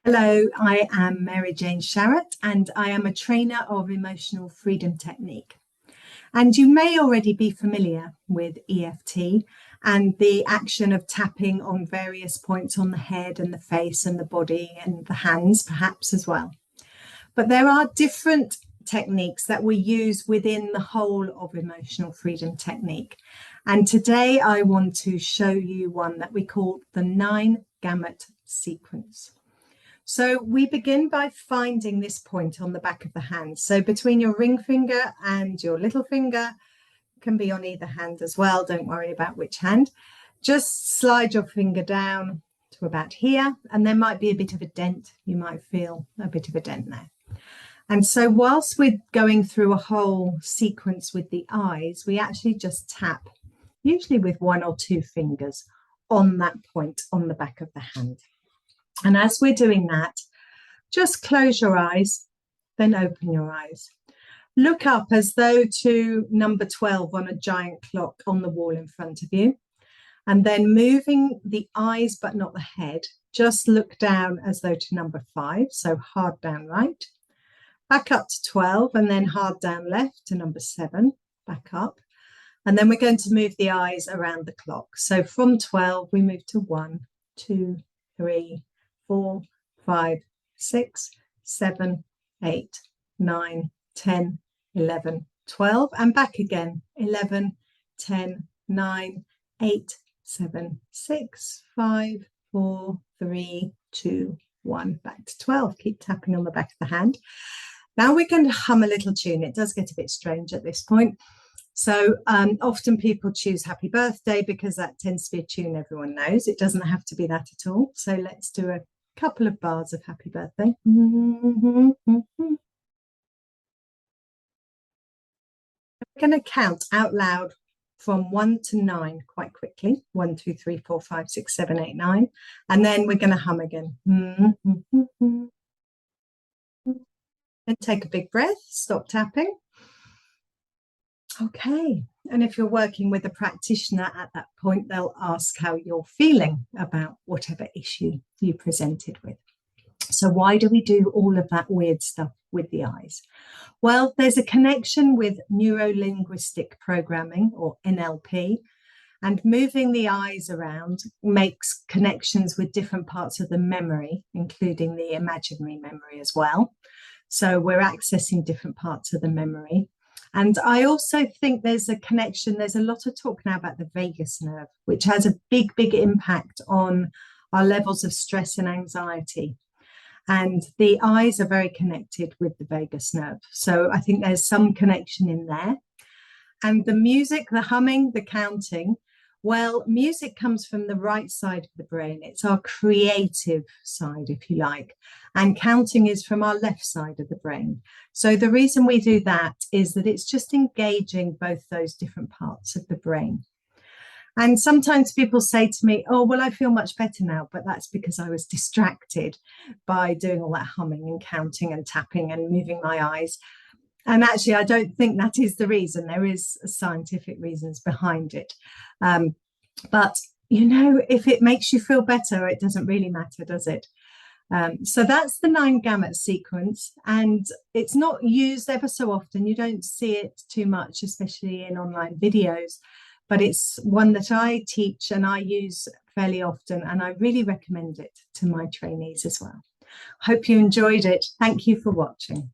Hello, I am Mary Jane Sharratt and I am a trainer of emotional freedom technique. And you may already be familiar with EFT and the action of tapping on various points on the head and the face and the body and the hands perhaps as well. But there are different techniques that we use within the whole of emotional freedom technique. And today I want to show you one that we call the 9 Gamut sequence. So we begin by finding this point on the back of the hand. So between your ring finger and your little finger, can be on either hand as well. Don't worry about which hand. Just slide your finger down to about here, and there might be a bit of a dent. You might feel a bit of a dent there. And so whilst we're going through a whole sequence with the eyes, we actually just tap, usually with 1 or 2 fingers, on that point on the back of the hand. And as we're doing that, just close your eyes, then open your eyes. Look up as though to number 12 on a giant clock on the wall in front of you. And then moving the eyes, but not the head, just look down as though to number 5. So hard down right, back up to 12, and then hard down left to number 7, back up. And then we're going to move the eyes around the clock. So from 12, we move to 1, 2, 3, 4, 5, 6, 7, 8, 9, 10, 11, 12, and back again. 11, 10, 9, 8, 7, 6, 5, 4, 3, 2, 1, back to 12. Keep tapping on the back of the hand. Now we're going to hum a little tune. It does get a bit strange at this point. So often people choose Happy Birthday because that tends to be a tune everyone knows. It doesn't have to be that at all. So let's do a couple of bars of Happy Birthday. We're going to count out loud from 1 to 9 quite quickly. 1, 2, 3, 4, 5, 6, 7, 8, 9. And then we're going to hum again. And take a big breath, stop tapping. Okay, and if you're working with a practitioner at that point, they'll ask how you're feeling about whatever issue you presented with. So why do we do all of that weird stuff with the eyes? Well, there's a connection with neuro-linguistic programming, or NLP, and moving the eyes around makes connections with different parts of the memory, including the imaginary memory as well. So we're accessing different parts of the memory. And I also think there's a connection. There's a lot of talk now about the vagus nerve, which has a big, big impact on our levels of stress and anxiety. And the eyes are very connected with the vagus nerve. So I think there's some connection in there. And the music, the humming, the counting, well, music comes from the right side of the brain. It's our creative side, if you like. And counting is from our left side of the brain. So the reason we do that is that it's just engaging both those different parts of the brain. And sometimes people say to me, oh, well, I feel much better now, but that's because I was distracted by doing all that humming and counting and tapping and moving my eyes. And actually, I don't think that is the reason. There is scientific reasons behind it. But, you know, if it makes you feel better, it doesn't really matter, does it? So that's the 9 Gamut sequence, and it's not used ever so often. You don't see it too much, especially in online videos, but it's one that I teach and I use fairly often, and I really recommend it to my trainees as well. Hope you enjoyed it. Thank you for watching.